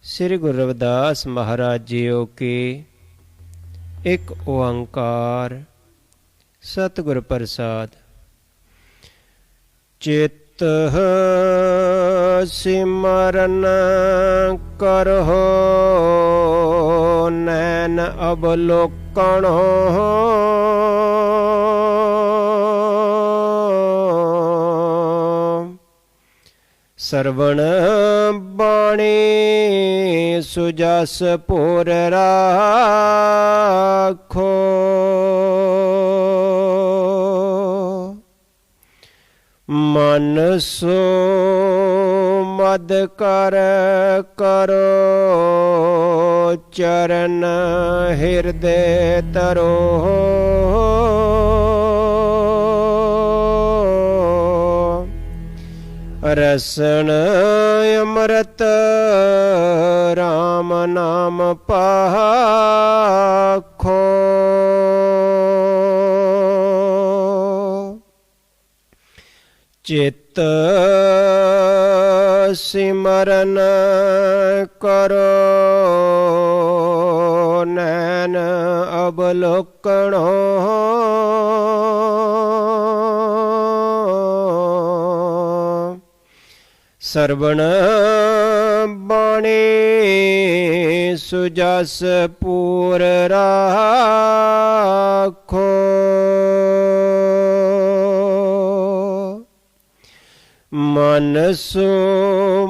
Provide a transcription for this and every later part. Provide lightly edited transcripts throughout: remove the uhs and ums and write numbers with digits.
श्री गुरु रविदास महाराज जीओ की एक ओंकार सतगुर प्रसाद। चित सिमरन करहो नैन अवलोकन सरवण बाणी सुजस पुर राखो। मन सो मद कर करो चरण हृदय तरो। रसन अमृत राम नाम पाखो। चित सिमरन करो नैन अवलोकन। सरवण बाणी सुजस पुर राखो। मन सो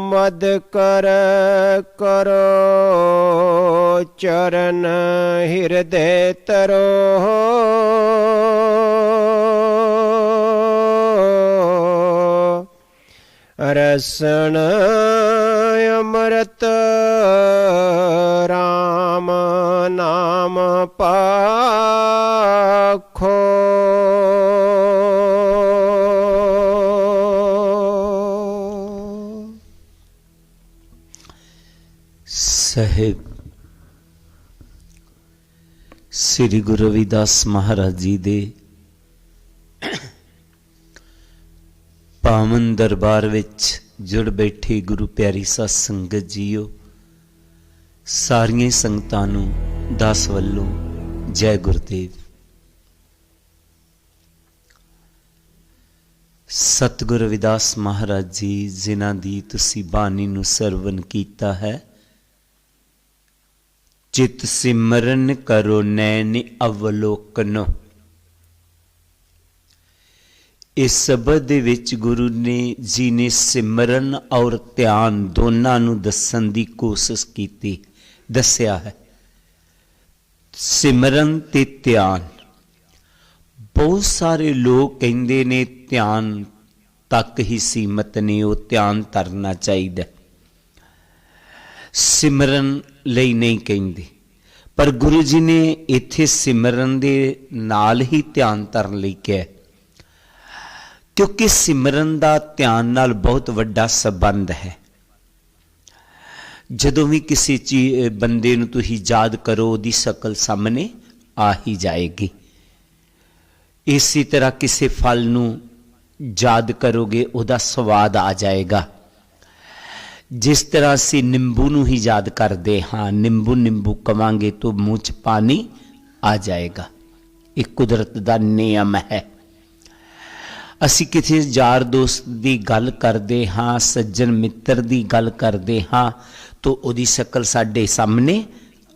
मद कर करो चरण हृदय तरो। रसन अमृत राम नाम पाखो। साहिब श्री गुरु रविदास महाराज जी दे पावन दरबार विच जुड़ बैठे गुरु प्यारी साध संगत जीओ, सारियां संगतां नूं दास वल्लों जय गुरुदेव। सतगुरु रविदास महाराज जी जिन्हां दी तुसीं बाणी नूं सरवण कीता है। चित सिमरन करो नैन अवलोकनो। इस शब्द दे विच गुरु ने जी ने सिमरन और ध्यान दोनों नूं दस्सण दी कोशिश की, दस्या है। सिमरन ते ध्यान, बहुत सारे लोग कहंदे ने ध्यान तक ही सीमित ने, वो ध्यान करना चाहिए, सिमरन लई नहीं कहंदे। पर गुरु जी ने इत्थे सिमरन दे नाल ही ध्यान करन लई कहा, क्योंकि सिमरन दा ध्यान नाल बहुत वड्डा संबंध है। जदों भी किसी चीज बंदे नूं तुसीं याद करो, उहदी शकल सामने आ ही जाएगी। इसी तरह किसी फल नूं याद करोगे, उहदा स्वाद आ जाएगा। जिस तरह असीं निंबू नूं ही याद करदे हां, निंबू निंबू कवांगे तो मूँह च पानी आ जाएगा। एक कुदरत दा नियम है। असी किसी यार दोस्त की गल करते हाँ, सज्जन मित्र की गल करते हाँ, तो उसकी शकल साडे सामने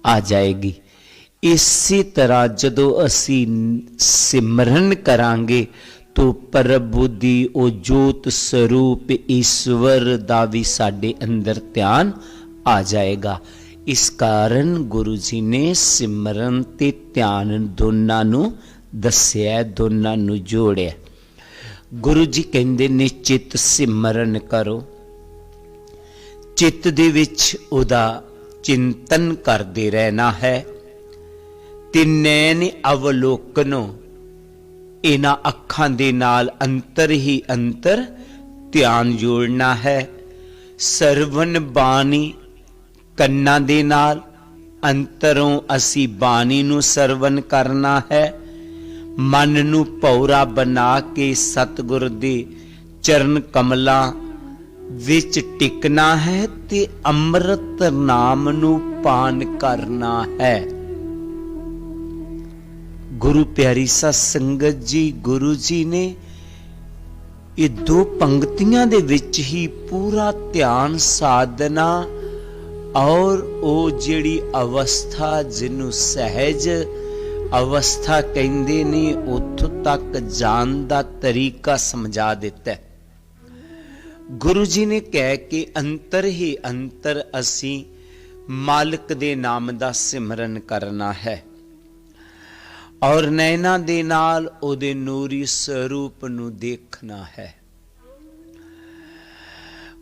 आ जाएगी। इसी तरह जदों असी सिमरन करांगे तो प्रभु दी ओ जोत स्वरूप ईश्वर दा भी साडे अंदर ध्यान आ जाएगा। इस कारण गुरु जी ने सिमरन ते ध्यान दोनों नूं दस्सिया, दोनों नूं जोड़िया। गुरु जी कहंदे ने चित सिमरन करो। चित दे विच उदा चिंतन करते रहना है। ते नैन अवलोकनो, इन्हां अखां दे नाल अंतर ही अंतर ध्यान जोड़ना है। सरवण बाणी, कन्नां दे नाल अंतरों असी बाणी नूं सरवण करना है। मन नूं पौरा बना के सतगुर दे चरण कमलां ਵਿੱਚ ਟਿਕਣਾ ਹੈ ਤੇ ਅੰਮ੍ਰਿਤ ਨਾਮ ਨੂੰ ਪਾਨ ਕਰਨਾ ਹੈ। ਗੁਰੂ ਪਿਆਰੀ ਸਾਧ ਸੰਗਤ ਜੀ, ਗੁਰੂ ਜੀ ਨੇ ਇਹ ਦੋ ਪੰਕਤੀਆਂ ਦੇ ਵਿੱਚ ਹੀ ਪੂਰਾ ਧਿਆਨ ਸਾਧਨਾ ਔਰ ਉਹ ਜਿਹੜੀ ਅਵਸਥਾ ਜਿਹਨੂੰ ਸਹਿਜ ਅਵਸਥਾ ਕਹਿੰਦੇ ਨੇ ਉੱਥੋਂ ਤੱਕ ਜਾਣ ਦਾ ਤਰੀਕਾ ਸਮਝਾ ਦਿੱਤਾ। ਗੁਰੂ ਜੀ ਨੇ ਕਹਿ ਕੇ ਅੰਤਰ ਹੀ ਅੰਤਰ ਅਸੀਂ ਮਾਲਕ ਦੇ ਨਾਮ ਦਾ ਸਿਮਰਨ ਕਰਨਾ ਹੈ ਔਰ ਨੈਣਾ ਦੇ ਨਾਲ ਉਹਦੇ ਨੂਰੀ ਸਰੂਪ ਨੂੰ ਦੇਖਣਾ ਹੈ।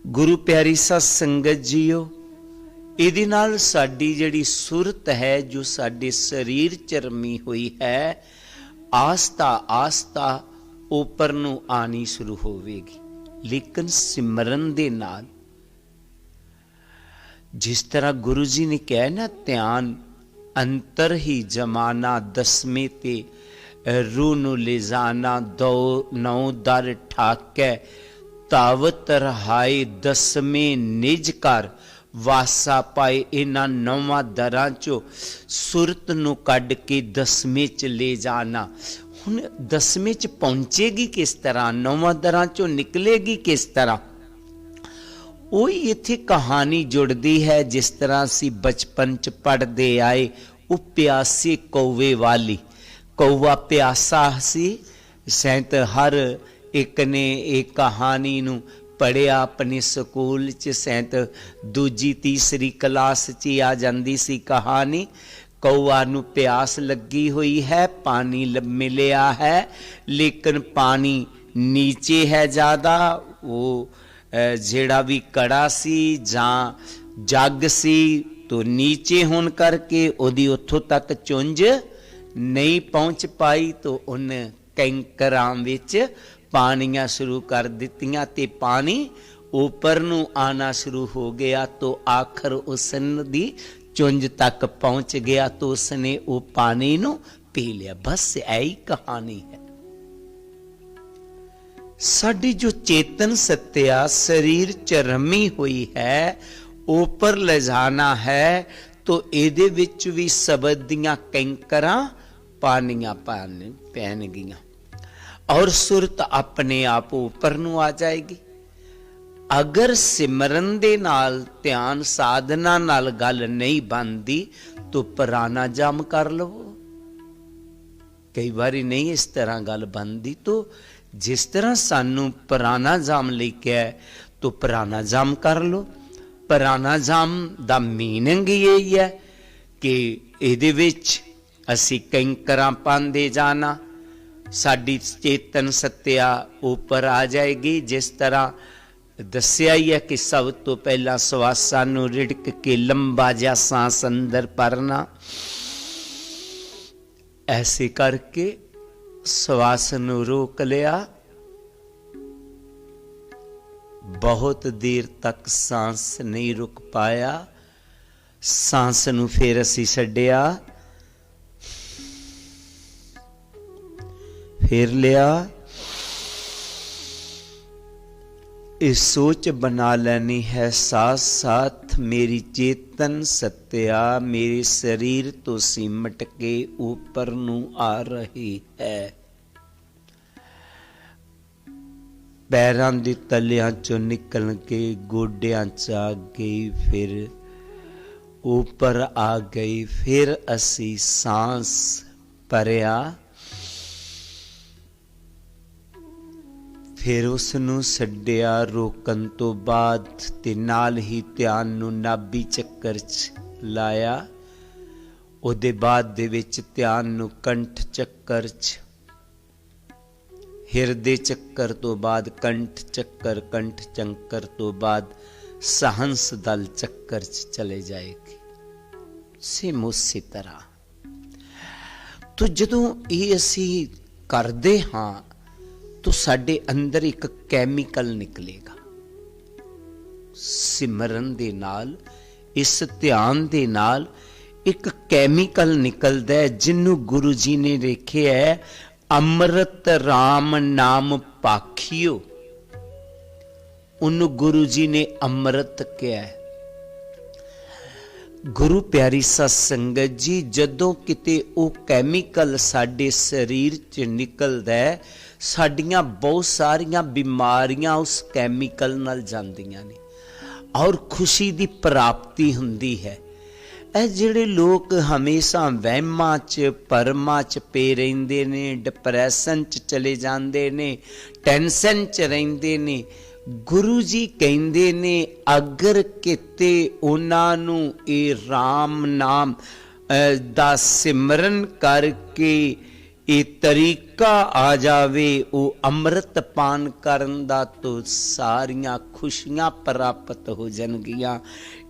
ਗੁਰੂ ਪਿਆਰੀ ਸਾਧ ਸੰਗਤ ਜੀਓ, ਇਹਦੇ ਨਾਲ ਸਾਡੀ ਜਿਹੜੀ ਸੁਰਤ ਹੈ, ਜੋ ਸਾਡੇ ਸਰੀਰ ਚ ਰਮੀ ਹੋਈ ਹੈ, ਆਸਤਾ ਆਸਤਾ ਉੱਪਰ ਨੂੰ ਆਣੀ ਸ਼ੁਰੂ ਹੋਵੇਗੀ। ਲੇਕਿਨ ਸਿਮਰਨ ਦੇ ਨਾਲ, ਜਿਸ ਤਰ੍ਹਾਂ ਗੁਰੂ ਜੀ ਨੇ ਕਿਹਾ ਨਾ, ਧਿਆਨ ਅੰਤਰ ਹੀ ਜਮਾਨਾ, ਦਸਵੇਂ ਤੇ रूह ਨੂੰ ਲਿਜਾਣਾ, ਦੋ ਨੌ ਦਰ ਠਾਕੈ ਤਾਵਤ ਰਹਾਏ, ਦਸਵੇਂ ਨਿਜ ਘਰ ਵਾਸਾ ਪਾਏ। ਇਹਨਾਂ ਨੌਵਾਂ ਦਰਾਂ ਚੋਂ ਸੁਰਤ ਨੂੰ ਕੱਢ ਕੇ ਦਸਵੇਂ ਚ ਲੈ ਜਾਣਾ। ਹੁਣ ਦਸਵੇਂ ਚ ਪਹੁੰਚੇਗੀ ਕਿਸ ਤਰ੍ਹਾਂ, ਨੌਵਾਂ ਦਰਾਂ ਚੋਂ ਨਿਕਲੇਗੀ ਕਿਸ ਤਰ੍ਹਾਂ? ਉਹੀ ਇੱਥੇ ਕਹਾਣੀ ਜੁੜਦੀ ਹੈ ਜਿਸ ਤਰ੍ਹਾਂ ਅਸੀਂ ਬਚਪਨ ਚ ਪੜ੍ਹਦੇ ਆਏ, ਉਹ ਪਿਆਸੇ ਕੌਵੇ ਵਾਲੀ। ਕੌਵਾ ਪਿਆਸਾ ਸੀ, ਸੈਂਤ ਹਰ ਇੱਕ ਨੇ ਇਹ ਕਹਾਣੀ ਨੂੰ ਪੜ੍ਹਿਆ ਆਪਣੇ ਸਕੂਲ ਚ, ਸੈਂਤ ਦੂਜੀ ਤੀਸਰੀ ਕਲਾਸ ਚ ਹੀ ਆ ਜਾਂਦੀ ਸੀ ਕਹਾਣੀ। ਕੌਆ ਨੂੰ ਪਿਆਸ ਲੱਗੀ ਹੋਈ ਹੈ, ਪਾਣੀ ਮਿਲਿਆ ਹੈ, ਲੇਕਿਨ ਪਾਣੀ ਨੀਚੇ ਹੈ ਜ਼ਿਆਦਾ। ਉਹ ਜਿਹੜਾ ਵੀ ਕੜਾ ਸੀ ਜਾਂ ਜੱਗ ਸੀ ਤੋ ਨੀਚੇ ਹੋਣ ਕਰਕੇ ਉਹਦੀ ਉੱਥੋਂ ਤੱਕ ਚੁੰਝ ਨਹੀਂ ਪਹੁੰਚ ਪਾਈ, ਤੋ ਉਹਨੇ ਕੈਂਕਰਾਂ ਵਿੱਚ ਪਾਣੀਆਂ ਸ਼ੁਰੂ ਕਰ ਦਿੱਤੀਆਂ ਤੇ ਪਾਣੀ ਉੱਪਰ ਨੂੰ ਆਣਾ ਸ਼ੁਰੂ ਹੋ ਗਿਆ। ਤੋ ਆਖਰ ਉਸ ਦੀ ਚੁੰਝ ਤੱਕ ਪਹੁੰਚ ਗਿਆ, ਤੋ ਉਸਨੇ ਉਹ ਪਾਣੀ ਨੂੰ ਪੀ ਲਿਆ। ਬਸ ਇਹੀ ਕਹਾਣੀ ਹੈ। ਸਾਡੀ ਜੋ ਚੇਤਨ ਸੱਤਿਆ ਸਰੀਰ ਚ ਰਮੀ ਹੋਈ ਹੈ, ਉੱਪਰ ਲੈ ਜਾਣਾ ਹੈ, ਤੋ ਇਹਦੇ ਵਿੱਚ ਵੀ ਸ਼ਬਦ ਦੀਆਂ ਕੈਂਕਰਾਂ ਪਾਣੀਆਂ ਪੈਣਗੀਆਂ ਔਰ ਸੁਰਤ ਆਪਣੇ ਆਪ ਉੱਪਰ ਨੂੰ ਆ ਜਾਏਗੀ। ਅਗਰ ਸਿਮਰਨ ਦੇ ਨਾਲ, ਧਿਆਨ ਸਾਧਨਾ ਨਾਲ ਗੱਲ ਨਹੀਂ ਬਣਦੀ ਤੋ ਪ੍ਰਾਣਾਯਾਮ ਕਰ ਲਵੋ। ਕਈ ਵਾਰੀ ਨਹੀਂ ਇਸ ਤਰ੍ਹਾਂ ਗੱਲ ਬਣਦੀ, ਤੋ ਜਿਸ ਤਰ੍ਹਾਂ ਸਾਨੂੰ ਪ੍ਰਾਣਾਯਾਮ ਲਈ ਕਿਹਾ ਤੋ ਪ੍ਰਾਣਾਯਾਮ ਕਰ ਲੋ। ਪ੍ਰਾਣਾਯਾਮ ਦਾ ਮੀਨਿੰਗ ਇਹ ਹੈ ਕਿ ਇਹਦੇ ਵਿੱਚ ਅਸੀਂ ਕੈਂਕਰਾਂ ਪਾਉਂਦੇ ਜਾਣਾ, ਸਾਡੀ ਚੇਤਨ ਸੱਤਿਆ ਉੱਪਰ ਆ ਜਾਏਗੀ। ਜਿਸ ਤਰ੍ਹਾਂ ਦੱਸਿਆ ਹੀ ਹੈ ਕਿ ਸਭ ਤੋਂ ਪਹਿਲਾਂ ਸਵਾਸਾਂ ਨੂੰ ਰਿੜਕ ਕੇ ਲੰਬਾ ਜਿਹਾ ਸਾਂਸ ਅੰਦਰ ਭਰਨਾ, ਐਸੇ ਕਰਕੇ ਸਵਾਸ ਨੂੰ ਰੋਕ ਲਿਆ। ਬਹੁਤ ਦੇਰ ਤੱਕ सांस नहीं रुक पाया, सांस ਨੂੰ ਫੇਰ ਅਸੀਂ ਛੱਡਿਆ, ਫੇਰ ਲਿਆ। इस सोच बना लेनी है साथ साथ मेरी चेतन सत्या मेरे शरीर तो सिमट के ऊपर नू आ रही है। पैरां दे तलियां चों निकल के गोडियां च आ गई, फिर ऊपर आ गई। फिर असी सांस भरिया, फिर उसनू छड्डिया। रोकन तो बाद ते नाल ही ध्यान नू नाभि चक्कर च लाया। उहदे बाद दे विच ध्यान नू कंठ चक्कर च, हिरदे चक्कर तो बाद कंठ चक्कर, कंठ चक्कर तो बाद सहंस दल चक्कर च चले जाएगी। सेम उसी तरह तो जदों ये असी करदे हां तो साडे अंदर एक कैमिकल निकलेगा। सिमरन दे नाल, इस ध्यान दे नाल एक कैमिकल निकलदा है जिन्नू गुरु जी ने लिखिया है अमृत राम नाम पाखियो। ਉਹਨੂੰ ਗੁਰੂ ਜੀ ਨੇ ਅੰਮ੍ਰਿਤ ਕਿਹਾ। ਗੁਰੂ ਪਿਆਰੀ ਸਾਧ ਸੰਗਤ ਜੀ, ਜਦੋਂ ਕਿਤੇ ਉਹ ਕੈਮੀਕਲ ਸਾਡੇ ਸਰੀਰ 'ਚ ਨਿਕਲਦਾ ਹੈ, ਸਾਡੀਆਂ ਬਹੁਤ ਸਾਰੀਆਂ ਬਿਮਾਰੀਆਂ ਉਸ ਕੈਮੀਕਲ ਨਾਲ ਜਾਂਦੀਆਂ ਨੇ ਔਰ ਖੁਸ਼ੀ ਦੀ ਪ੍ਰਾਪਤੀ ਹੁੰਦੀ ਹੈ। ਇਹ ਜਿਹੜੇ ਲੋਕ ਹਮੇਸ਼ਾ ਵਹਿਮਾਂ 'ਚ ਭਰਮਾਂ 'ਚ ਪਏ ਰਹਿੰਦੇ ਨੇ, ਡਿਪਰੈਸ਼ਨ 'ਚ ਚਲੇ ਜਾਂਦੇ ਨੇ, ਟੈਨਸ਼ਨ 'ਚ ਰਹਿੰਦੇ ਨੇ, ਗੁਰੂ ਜੀ ਕਹਿੰਦੇ ਨੇ ਅਗਰ ਕਿਤੇ ਉਹਨਾਂ ਨੂੰ ਇਹ ਰਾਮ ਨਾਮ ਦਾ ਸਿਮਰਨ ਕਰਕੇ ਇਹ ਤਰੀਕਾ ਆ ਜਾਵੇ, ਉਹ ਅੰਮ੍ਰਿਤ ਪਾਨ ਕਰਨ ਦਾ, ਤਾਂ ਸਾਰੀਆਂ ਖੁਸ਼ੀਆਂ ਪ੍ਰਾਪਤ ਹੋ ਜਾਣਗੀਆਂ।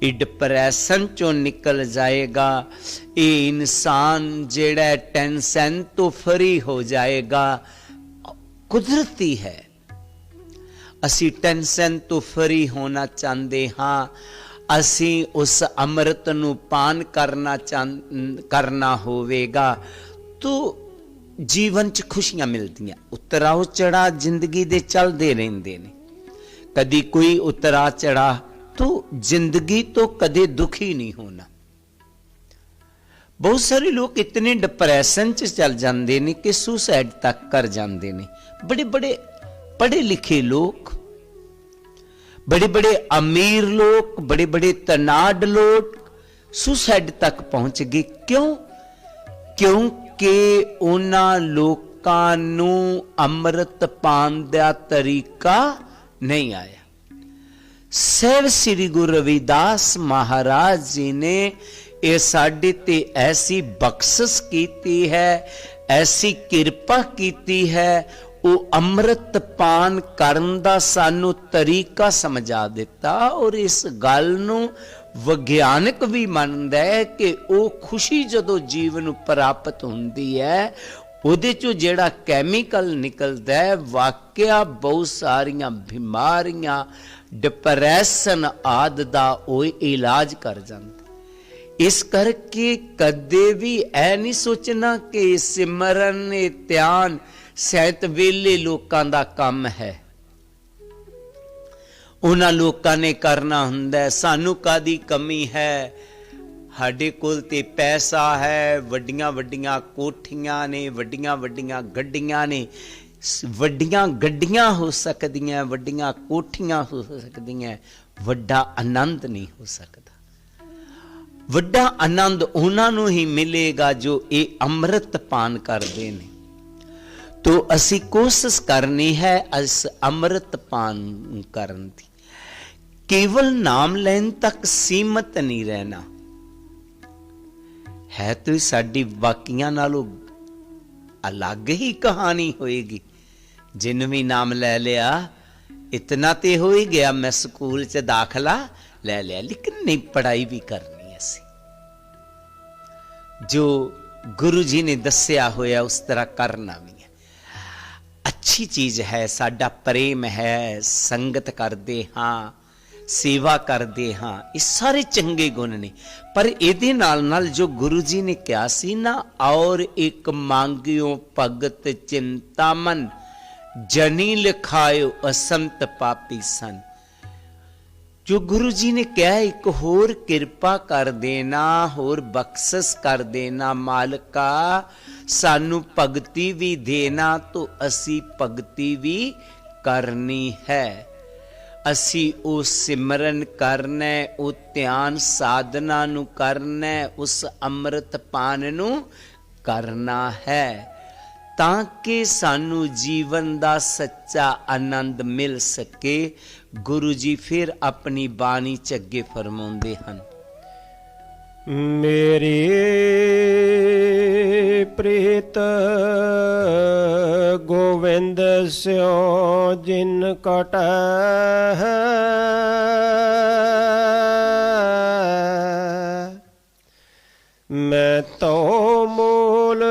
ਇਹ ਡਿਪਰੈਸ਼ਨ ਚੋਂ ਨਿਕਲ ਜਾਏਗਾ, ਇਹ ਇਨਸਾਨ ਜਿਹੜਾ ਟੈਨਸ਼ਨ ਤੋਂ ਫਰੀ ਹੋ ਜਾਏਗਾ। ਕੁਦਰਤੀ ਹੈ, ਅਸੀਂ ਟੈਨਸ਼ਨ ਤੋਂ ਫਰੀ ਹੋਣਾ ਚਾਹੁੰਦੇ ਹਾਂ। ਅਸੀਂ ਉਸ ਅੰਮ੍ਰਿਤ ਨੂੰ ਪਾਨ ਕਰਨਾ ਹੋਵੇਗਾ ਤਾਂ ਜੀਵਨ 'ਚ ਖੁਸ਼ੀਆਂ ਮਿਲਦੀਆਂ। ਉਤਰਾਓ ਚੜਾ ਜ਼ਿੰਦਗੀ ਦੇ ਚੱਲਦੇ ਰਹਿੰਦੇ ਨੇ, ਕਦੀ ਕੋਈ ਉਤਰਾ ਚੜਾ ਤਾਂ ਜ਼ਿੰਦਗੀ ਤੋਂ ਕਦੇ ਦੁਖੀ ਨਹੀਂ ਹੋਣਾ। ਬਹੁਤ ਸਾਰੇ ਲੋਕ ਇਤਨੇ ਡਿਪਰੈਸ਼ਨ 'ਚ ਚੱਲ ਜਾਂਦੇ ਨੇ ਕਿ ਸੁਸਾਈਡ ਤੱਕ ਕਰ ਜਾਂਦੇ ਨੇ। ਬੜੇ ਬੜੇ पढ़े लिखे लोग, बड़े बड़े अमीर लोग, बड़े बड़े तनाड लोग सुसाइड तक पहुंच गए। क्यों? क्योंकि उन्हां लोकां नूं अमृत पान दा तरीका नहीं आया। सहब श्री गुरु रविदास महाराज जी ने ये साडे ते ऐसी बख्शिश कीती है, ऐसी किरपा कीती है, वो अमृत पान करन दा सानू तरीका समझा दिता। और इस गल नू विग्यानक भी मनदा है कि वो खुशी जदों जीवन प्राप्त हुंदी है, उहदे चों जिहड़ा कैमिकल निकलदा है, वाकया बहुत सारियां बीमारियां डिप्रैशन आदि दा वो इलाज कर जांदा। इस करके कदे भी ऐ नहीं सोचना कि सिमरन ध्यान सैत वेले लोकां दा काम है, उन्हां लोकां ने करना हुंदा है। सानू कादी कमी है? साडे कोल ते पैसा है, वड्डियां वड्डियां कोठियां ने, वड्डियां वड्डियां गड्डियां ने। वड्डियां गड्डियां हो सकदियां, वड्डियां कोठियां हो सकदियां, वड्डा आनंद नहीं हो सकदा। वड्डा आनंद उन्हां नूं ही मिलेगा जो ये अमृत पान करदे ने। तो असी कोशिश करनी है इस अमृत पान करन दी। केवल नाम लैन तक सीमित नहीं रहना है, तो साडी बाकियां नालों अलग ही कहानी होएगी। जिन भी नाम ले लिया इतना ते हो ही गया, मैं स्कूल च दाखला ले लिया, लेकिन नहीं पढ़ाई भी करनी असी। जो गुरु जी ने दस्या होया उस तरह करना भी अच्छी चीज है। साडा प्रेम है, संगत करते हाँ, सेवा करते हाँ, ये सारे चंगे गुण ने। पर इहदे नाल नाल जो गुरु जी ने कहा सी ना, और एक मांगियो भगत चिंतामन, जनी लिखायो असंत पापी सन। जो गुरु जी ने कहा एक होर किरपा कर देना, होर बख्शिश कर देना, मालका सानू भगती भी देना, तो असी भगती भी करनी है। असी ओ सिमरन करना, ओ ध्यान साधना नू करना, उस अमृत पान नू करना है, ताकि सानू जीवन दा सच्चा आनंद मिल सके। गुरु जी फिर अपनी बाणी च अगे फरमाउंदे हन, मेरी प्रीत गोविंद स्यो जिन कट मैं तो मूल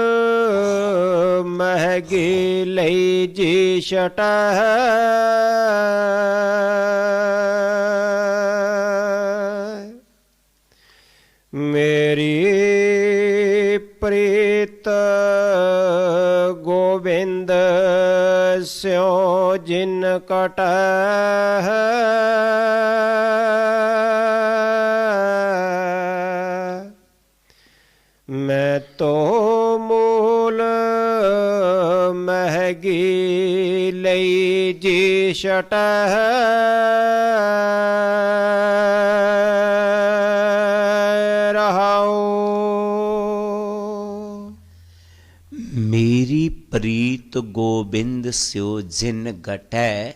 महगी लई जी छट मेरी प्रीत गोविंद स्यो ਜਿਨ ਕਟੈ ਮੈਂ ਤੋ ਮੂਲ ਮਹਿਗੀ ਲਈ ਜੀ ਛਟੈ ਰਹਾਉ। ਮੇਰੀ ਪ੍ਰੀਤ ਗੋਬਿੰਦ ਸਿਓ ਜਿਨ ਘਟੈ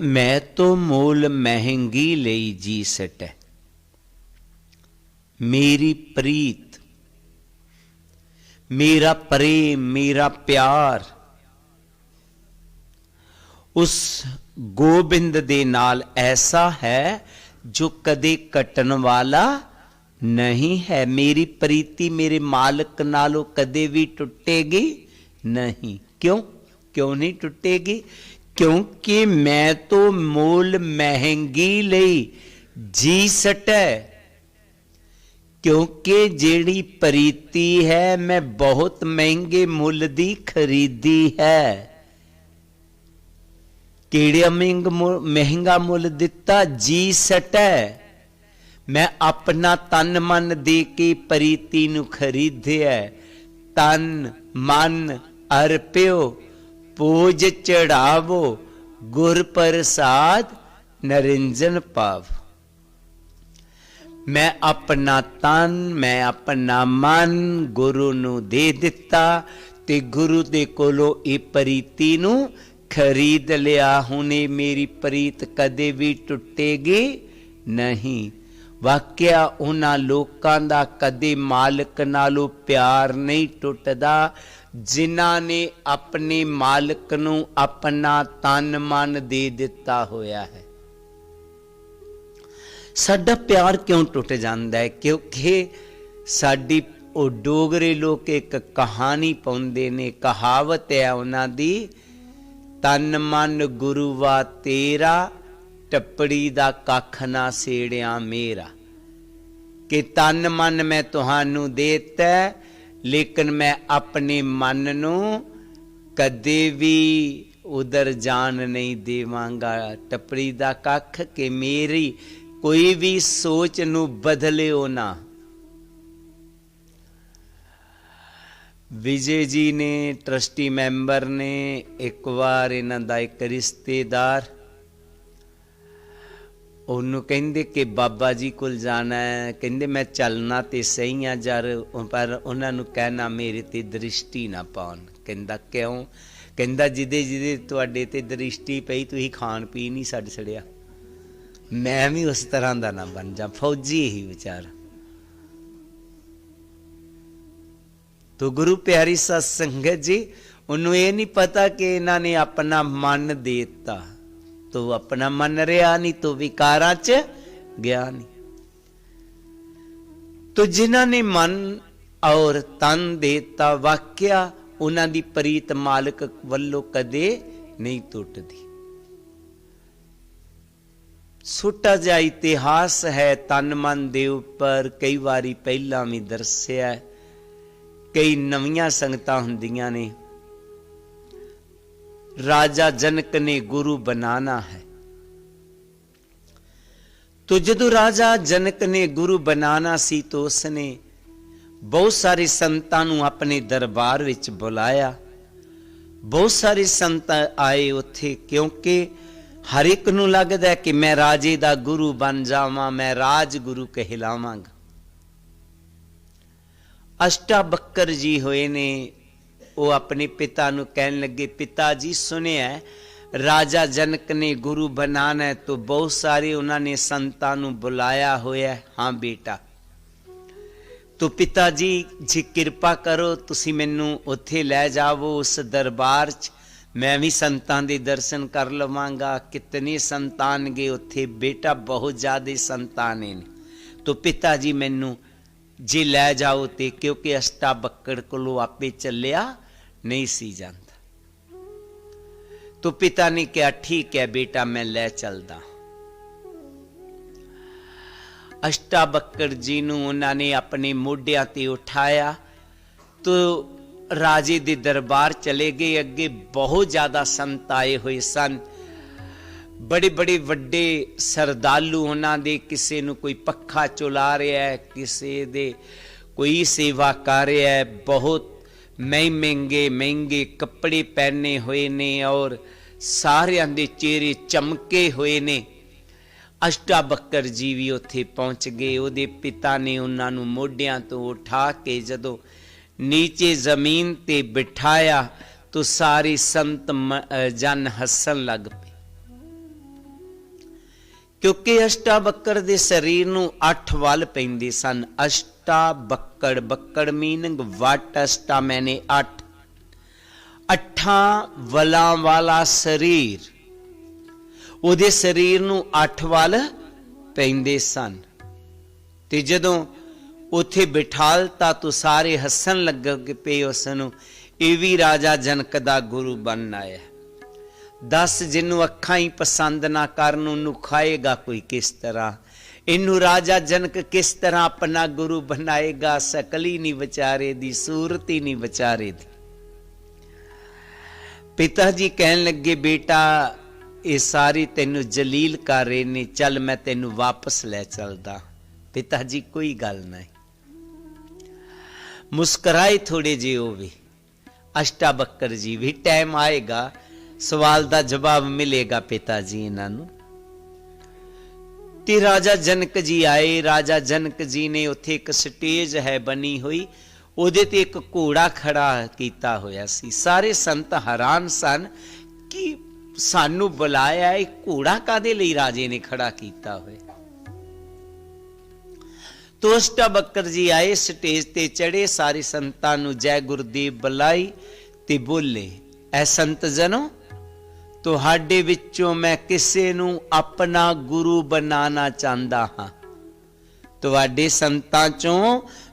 ਮੈਂ ਤੋ ਮੂਲ ਮਹਿੰਗੀ ਲਈ ਜੀ ਸਟੈ। मेरी प्रीत, मेरा प्रेम, मेरा प्यार उस गोबिंद दे नाल ऐसा है जो कदे कटन वाला नहीं है। मेरी प्रीति मेरे मालिक नालों कदे भी टुटेगी नहीं। क्यों क्यों नहीं टुटेगी? क्योंकि मैं तो मोल महंगी लई जी सटै। क्योंकि जेड़ी प्रीति है मैं बहुत महंगे मुल दी खरीदी है। केड़े महंगा मुल दिता? जी सटै। मैं अपना तन मन दे के प्रीति नू खरीदया। तन मन अर्पियो पूज चढ़ावो गुर प्रसाद नरिंजन पावो। मैं अपना तन मैं अपना मन गुरु नू दे दिता ते गुरु दे कोलों ये प्रीति नू खरीद लिया। हुणे मेरी प्रीत कदे भी टुटेगी नहीं। वाਕਿਆ उन्हां लोकां दा कदे मालिक नालों प्यार नहीं टुटदा जिन्हां ने अपने मालिक नू अपना तन मन दे दिता होया है। साडा प्यार क्यों टुट जाता है? क्योंकि साडी ओ डोगरे लोग एक कहानी पाउंदे ने, कहावत है उन्हां दी, तन मन गुरुवा तेरा टपड़ी दा कख ना सेड़िया मेरा। कि तन मन मैं तुहानू देता लेकिन मैं अपने मन नू कदे भी उधर जान नहीं देवांगा। टपड़ी दा कख के मेरी कोई भी सोच नू बदलियो ना। विजय जी ने ट्रस्टी मैंबर ने एक बार इन्हां दा एक रिश्तेदार उन्होंने कहते कि बाबा जी कोल जाना है। कहते मैं चलना तो सही हाँ जर पर उन्होंने कहना मेरे ते दृष्टि ना पाउन। कहता क्यों? कहता जिदे जिदे तुहाडे ते दृष्टि पई तुसीं खाण पी नहीं छड्ड छड़िया। मैं भी उस तरह का ना बन जा, फौजी ही बेचारा। तो गुरु प्यारी सत संगत जी उन्होंने ये नहीं पता कि इन्होंने अपना मन देता तो अपना मन रहा नहीं तो विकारां च गया नहीं। तो जिन्होंने मन और तन देता वाਕਿਆ उन्हां दी प्रीत मालिक वल्लों कदे नहीं टुटदी। छोटा जिहा इतिहास है तन मन दे उपर, कई बारी पहला भी दर्शिया। कई नवीं संगतां हुंदियां ने। राजा जनक ने गुरु बनाना है तो जदों राजा जनक ने गुरु बनाना सी तो उसने बहुत सारे संतां नूं अपने दरबार विच बुलाया। बहुत सारे संत आए उत्थे क्योंकि हर एक नूं लगदा है कि मैं राजे दा गुरु बन जावां, मैं राज गुरु कहलावांगा। अष्टाबक्कर जी होए ने, वो अपने पिता नूं कहन लगे पिता जी सुनिया राजा जनक ने गुरु बनाना है तो बहुत सारे उन्होंने संतां नूं बुलाया होया। हाँ बेटा। तो पिता जी जी कृपा करो तुसी मैनू उत्थे लै जावो उस दरबार च, मैं भी संतां दे दर्शन कर लवांगा। कितने संतान गए उत्थे? बेटा बहुत ज़्यादा संतान ने। तो पिता जी मैनू जे लै जाओ तो, क्योंकि अष्टाबक्कड़ कोलों आपे चलिया नहीं सी जाता। तो पिता ने कहा ठीक है बेटा मैं लै चलदा। अष्टाबक्कड़ जी नूं उन्होंने अपने मोढियां ते उठाया तो राजे दे दरबार चले गए। अगे बहुत ज्यादा संत आए हुए सन, बड़े बड़े वड्डे सरदालू उन्हां दे, किसी नूं कोई पक्खा चुला रहा है, किसी दे कोई सेवा कर रहा है, बहुत महंगे महंगे कपड़े पहने हुए ने और सारियां दे चेहरे चमके हुए ने। अष्टाबक्कर जी भी उत्थे पहुंच गए। उहदे पिता ने उन्हां नूं मोढियां तो उठा के जदों नीचे जमीन ते बिठाया तो सारे संत जन हसन लग पे, क्योंकि अष्टाबक्कर दे शरीर नूं 8 वल पैंदे सन। अष्टाबक्कर, बक्कड़ मीनिंग वट, अष्टा मैंने 8, 8 वलां वाला शरीर, ਉਹਦੇ शरीर ਨੂੰ 8 वल ਪੈਂਦੇ सन। ਤੇ ਜਦੋਂ ਉੱਥੇ ਬਿਠਾਲਤਾ तो ਸਾਰੇ ਹੱਸਣ ਲੱਗੇ ਪਏ ਉਸ ਨੂੰ। ਇਹ ਵੀ ਰਾਜਾ ਜਨਕ ਦਾ ਗੁਰੂ ਬਣਨ ਆਇਆ। दस जिन्हों अखां ही पसंद ना करन उन्होंने खाएगा कोई किस तरह? इनू राजा जनक किस तरह अपना गुरु बनाएगा? शकल ही नहीं बेचारे दी, सूरत ही नहीं बेचारे दी। पिता जी कहन लगे, बेटा ये सारी तेनू जलील कर रहे ने, चल मैं तेनू वापस ले चलदा। पिता जी कोई गल नहीं, मुस्कराए थोड़े जे हो भी। अष्टाबक्कर जी भी टाइम आएगा, सवाल का जवाब मिलेगा पिता जी इन्हों। ते राजा जनक जी आए। राजा जनक जी ने उत्थे एक स्टेज है बनी हुई, उहदे ते एक घोड़ा खड़ा कीता होया सी। सारे संत हैरान सन कि सानू बुलाया है, घोड़ा कादे लई राजे ने खड़ा कीता होया। तो अष्टाबक्कर जी आए, स्टेज ते चढ़े, सारे संतां नू जय गुरुदेव बुलाई ते बोले, ऐ संत जनो, तुहाडे विचों मैं किसे नू अपना गुरु बनाना चाहता हाँ। तुहाडे संतां चों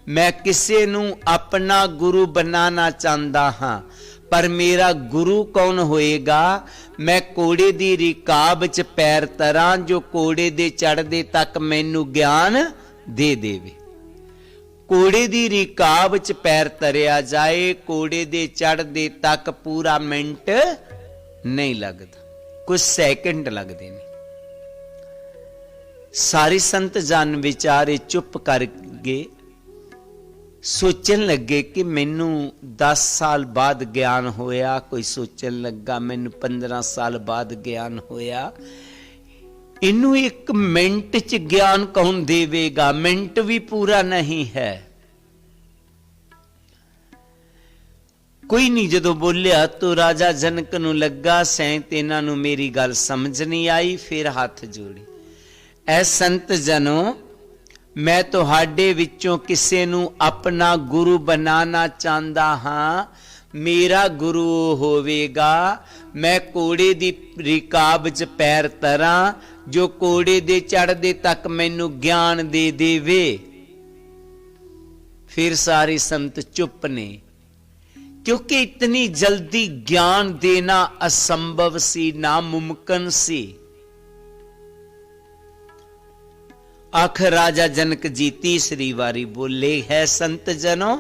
मैं किसे नू अपना गुरु बनाना चाहता हाँ, पर मेरा गुरु कौन होएगा? मैं कोड़े दी रिकाब च पैर तरां, जो कोड़े दे चढ़दे तक मैनू ज्ञान दे देवे। कोड़े दी रिकाब च पैर तरिया जाए, कोड़े दे चढ़दे तक पूरा मिनट नहीं लगता, कुछ सैकंड लगते ने। सारे संत जन विचारे चुप कर गए, सोचन लगे कि मैनू 10 साल बाद ज्ञान होया। कोई सोचन लगा मैनू 15 साल बाद ज्ञान होया। इनू 1 मिनट च ज्ञान कौन देवेगा? मिनट भी पूरा नहीं है। कोई नहीं जदों बोलिया तो राजा जनक नूं लगा सैंत इन्हां नूं मेरी गल समझ नहीं आई। फिर हाथ जोड़ी, ऐ संत जनों, मैं तुहाडे विचों किसे नूं अपना गुरु बनाना चाहता हाँ। मेरा गुरु होवेगा, मैं कोड़े दी रिकाब च पैर तरां, जो कोड़े दे चढ़दे तक मैनू ज्ञान दे देवे। फिर सारे संत चुप ने, क्योंकि इतनी जल्दी ज्ञान देना असंभव सी, नामुमकिन सी। आखिर राजा जनक जी तीसरी बारी बोले, है संत जनों,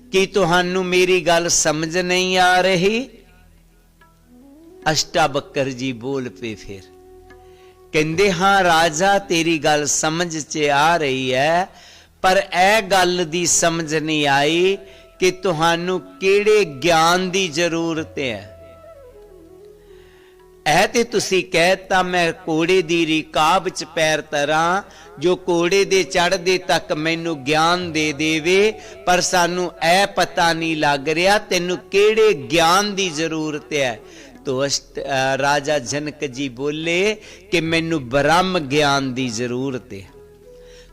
कि तुहानू मेरी गल समझ नहीं आ रही? अष्टाबक्कर जी बोल पे फिर कहंदे, हाँ राजा तेरी गल समझ च आ रही है, पर ए गल दी समझ नहीं आई कि तुहानू केड़े ज्ञान दी जरूरत है। ऐ ते तुसी कहता मैं कोड़े दी रिकाब च पैर तरां, जो कोड़े दे चढ़दे तक मैनू ज्ञान दे देवे, पर सानू ऐ पता नहीं लग रहा तैनू केड़े ज्ञान दी जरूरत है। तो राजा जनक जी बोले कि मैनू ब्रह्म ज्ञान दी जरूरत है।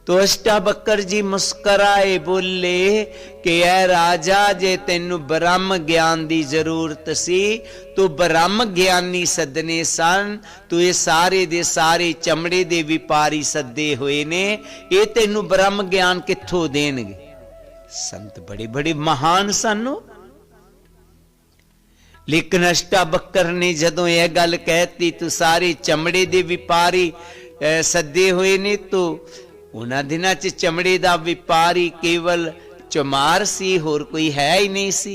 तो अष्टाबक्कर जी मुस्कराए, बोले कि ऐ राजा, जे तेनू ब्रह्म ज्ञान दी जरूरत सी तो ब्रह्म ज्ञानी सदने सन। तो ये सारे दे सारे चमड़े दे व्यापारी सदे हुए ने, ये तेनू ब्रह्म ज्ञान कित्थों देणगे? संत बड़े बड़े महान सन। लेकिन अष्टाबक्कर ने जदों यह गल कहती तू सारे चमड़े दे व्यापारी सदे हुए ने, तो उन्हां दिनां च चमड़े दा व्यापारी केवल चमार सी, होर कोई है ही नहीं सी।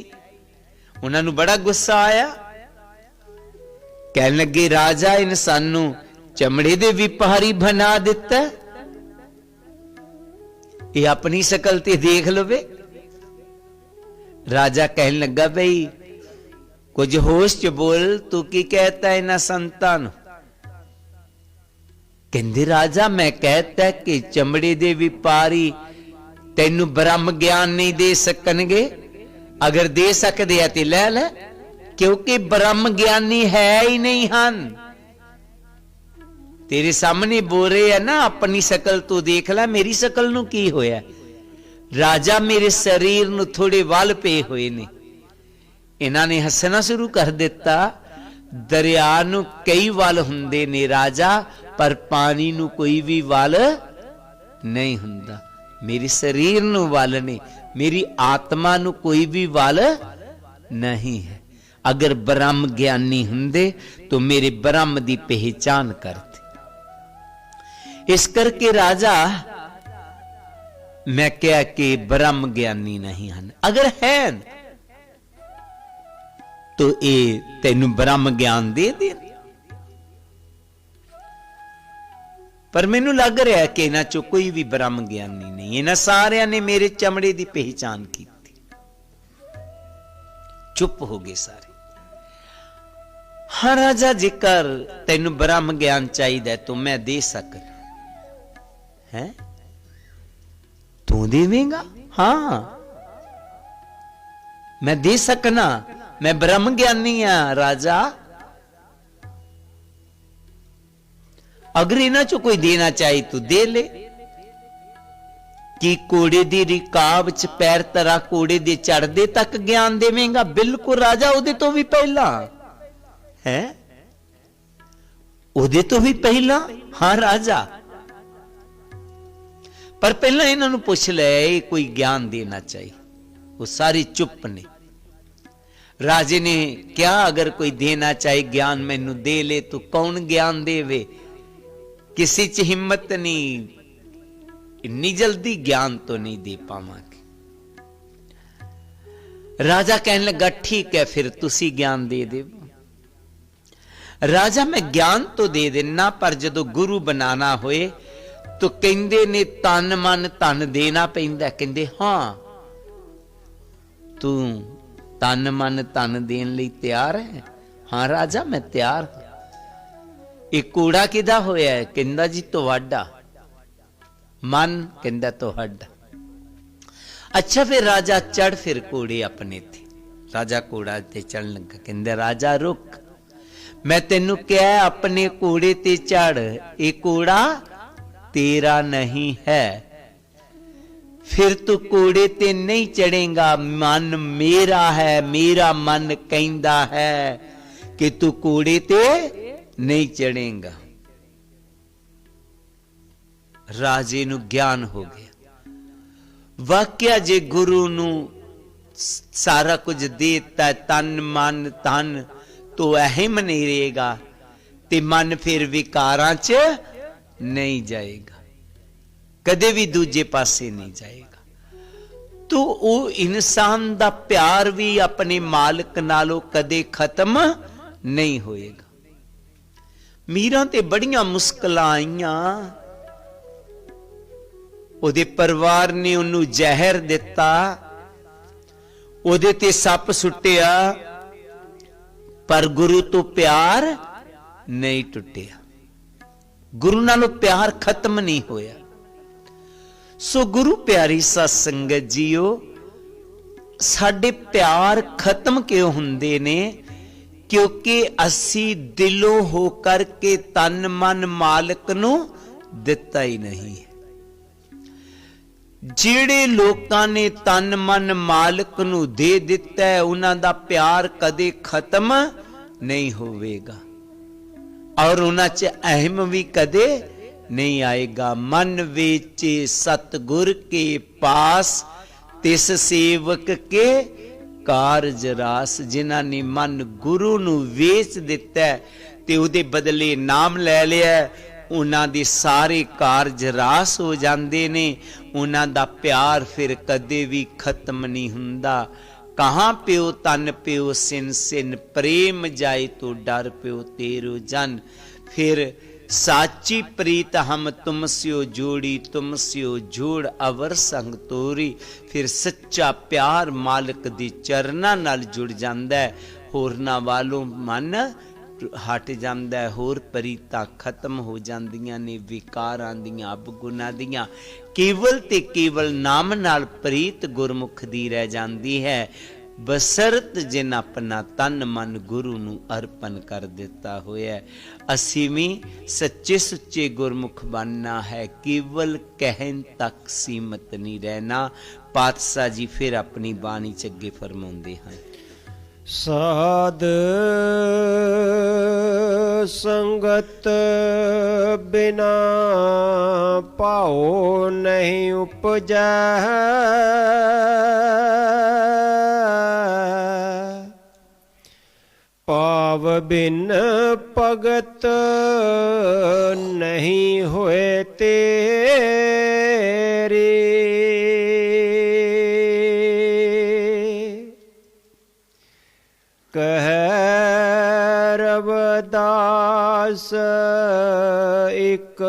ਉਹਨਾਂ ਨੂੰ ਬੜਾ ਗੁੱਸਾ ਆਇਆ। ਕਹਿਣ ਲੱਗੇ ਰਾਜਾ ਇਹਨੇ ਸਾਨੂੰ ਚਮੜੇ ਦੇ ਵਪਾਰੀ ਬਣਾ ਦਿੱਤਾ, ਇਹ ਆਪਣੀ ਸ਼ਕਲ ਤੇ ਦੇਖ ਲਵੇ। ਰਾਜਾ ਕਹਿਣ ਲੱਗਾ ਬਈ ਕੁਝ ਹੋਸ਼ ਚ ਬੋਲ, ਤੂੰ ਕੀ ਕਹਿਤਾ ਇਹਨਾਂ ਸੰਤਾਂ ਨੂੰ? ਕਹਿੰਦੇ ਰਾਜਾ ਮੈਂ ਕਹਿਤਾ ਕਿ ਚਮੜੇ ਦੇ ਵਪਾਰੀ ਤੈਨੂੰ ਬ੍ਰਹਮ ਗਿਆਨ ਨਹੀਂ ਦੇ ਸਕਣਗੇ, ਅਗਰ ਦੇ ਸਕਦੇ ਆ ਤੇ ਲੈ ਲੈ, ਕਿਉਂਕਿ ਬ੍ਰਹਮ ਗਿਆਨੀ ਹੈ ਹੀ ਨਹੀਂ ਹਨ। ਤੇਰੇ ਸਾਹਮਣੇ ਬੋਲ ਰਹੇ ਆ ਨਾ, ਆਪਣੀ ਸ਼ਕਲ ਤੂੰ ਦੇਖ ਲੈ, ਮੇਰੀ ਸ਼ਕਲ ਨੂੰ ਕੀ ਹੋਇਆ? ਰਾਜਾ ਮੇਰੇ ਸਰੀਰ ਨੂੰ ਥੋੜੇ ਵਾਲ ਪਏ ਹੋਏ ਨੇ। ਇਹਨਾਂ ਨੇ ਹੱਸਣਾ ਸ਼ੁਰੂ ਕਰ ਦਿੱਤਾ। ਦਰਿਆ ਨੂੰ ਕਈ ਵਾਲ ਹੁੰਦੇ ਨੇ ਰਾਜਾ, ਪਰ ਪਾਣੀ ਨੂੰ ਕੋਈ ਵੀ ਵਾਲ ਨਹੀਂ ਹੁੰਦਾ। ਮੇਰੇ ਸਰੀਰ ਨੂੰ ਵਾਲ ਨੇ, ਮੇਰੀ ਆਤਮਾ ਨੂੰ ਕੋਈ ਵੀ ਵਾਲ ਨਹੀਂ ਹੈ। ਅਗਰ ਬ੍ਰਹਮ ਗਿਆਨੀ ਹੁੰਦੇ ਤਾਂ ਮੇਰੇ ਬ੍ਰਹਮ ਦੀ ਪਹਿਚਾਨ ਕਰਦੇ। ਇਸ ਕਰਕੇ ਰਾਜਾ ਮੈਂ ਕਿਹਾ ਕਿ ਬ੍ਰਹਮ ਗਿਆਨੀ ਨਹੀਂ ਹਨ। ਅਗਰ ਹੈ ਤਾਂ ਇਹ ਤੈਨੂੰ ਬ੍ਰਹਮ ਗਿਆਨ ਦੇ ਦੇਣ, ਪਰ ਮੈਨੂੰ ਲੱਗ ਰਿਹਾ ਕਿ ਇਹਨਾਂ ਚੋਂ ਕੋਈ ਵੀ ਬ੍ਰਹਮ ਗਿਆਨੀ ਨਹੀਂ। ਇਹਨਾਂ ਸਾਰਿਆਂ ਨੇ ਮੇਰੇ ਚਮੜੇ ਦੀ ਪਹਿਚਾਨ ਕੀਤੀ। ਚੁੱਪ ਹੋ ਗਏ ਸਾਰੇ। ਹਾਂ ਰਾਜਾ, ਜੇਕਰ ਤੈਨੂੰ ਬ੍ਰਹਮ ਗਿਆਨ ਚਾਹੀਦਾ ਤਾਂ ਮੈਂ ਦੇ ਸਕਦਾ ਹੈ। ਤੂੰ ਦੇਵੇਂਗਾ? ਹਾਂ ਮੈਂ ਦੇ ਸਕਣਾ, मैं ब्रह्म ज्ञानी हाँ राजा। अगर इन्हां चो कोई देना चाहे तो दे ले। कि कोड़े दी रिकाब च पैर तरा कोड़े दे चढ़दे तक ज्ञान देवेंगा? बिल्कुल राजा, उहदे तो भी पहला है, उहदे तो भी पहला। हाँ राजा, पर पहला इन्हां नूं पुछ ले कोई ज्ञान देना चाहिए। वो सारे चुप ने। राजे ने क्या अगर कोई देना चाहे ज्ञान मैनू दे ले तो कौन ज्ञान देवे? किसी च हिम्मत नहीं, इतनी जल्दी ज्ञान तो नहीं दे पावांगे। राजा कहने लगा ठीक है, फिर तुसी ज्ञान दे दे। राजा मैं ज्ञान तो दे देना, पर जदों गुरु बनाना होए तो कहंदे ने तन मन धन देना पैंदा। कहंदे हाँ तू तन मन धन देन लई तैयार है? हाँ राजा मैं तैयार हूं। एक कूड़ा किदा होया है? कहंदा जी तुहाडा। मन? कहंदा तुहाडा। अच्छा फिर राजा चढ़ फिर कूड़े अपने थे। राजा कूड़ा ते चढ़न लगा। कहंदा राजा रुक, मैं तेनू क्या अपने कूड़े ते चढ़, ये कूड़ा तेरा नहीं है। फिर तू कूड़े ते नहीं चढ़ेगा, मन मेरा है। मेरा मन कहता है कि तू कूड़े ते नहीं चढ़ेगा। राजे नू ज्ञान हो गया। वाकया जे गुरु नू सारा कुछ देता, तन मन धन, तो अहम नहीं रहेगा ते मन फिर विकारां च नहीं जाएगा, कदे भी दूजे पासे नहीं जाएगा। तो वो इंसान दा प्यार भी अपने मालिक नालों कदे खत्म नहीं होएगा। मीरां ते बड़ियां मुश्किलां आईयां, ओदे परिवार ने उन्नू जहर दिता, ओदे ते सप सुट्टिया, पर गुरु तो प्यार नहीं टुटिया। गुरु नालों प्यार खत्म नहीं होया। सो गुरु प्यारी सत संगत जीओ, साडे प्यार खत्म क्यों हुंदे ने? क्योंकि असी दिलों होकर के तन मन मालिक नू दिता ही नहीं है। जिहड़े लोकां ने तन मन मालिक नू दे दिता है, उन्हां दा प्यार कदे खत्म नहीं होवेगा और उन्हां च अहम भी कदे नहीं आएगा। मन वेचे सतगुर के पास, तिस सेवक के कारज रास। जिन्हां ने मन गुरु नू वेच दिता ते उहदे बदले नाम ले लिया, उन्हां दे सारे कारज रास हो जांदे ने। उन्हां दा प्यार फिर कदे भी खत्म नहीं हुंदा। कहाँ प्यो तन प्यो सिन सिन, प्रेम जाए तो डर प्यो तेरो जन। फिर साची प्रीत हम तुम स्यो जोड़ी, तुम स्यो जोड़ अवर संग तोरी। फिर सच्चा प्यार मालिक दी चरना नाल जुड़ जांदा है, होरना वालों मन हट जांदा है, होर प्रीतां खत्म हो जांदियां ने, विकारां दियां अवगुणां दियां। केवल ते केवल नाम नाल प्रीत गुरमुख दी रह जांदी है, बसरत जिन अपना तन मन गुरु नू अर्पण कर दिता होया। असीं भी सच्चे सुच्चे गुरमुख बनना है, केवल कहन तक सीमित नहीं रहना। पातशाह जी फिर अपनी बाणी च अगे फरमाउंदे हैं, साध संगत बिना पाओ नहीं उपजै, पाव बिन भगत नहीं होए तेरे। कह रविदास एक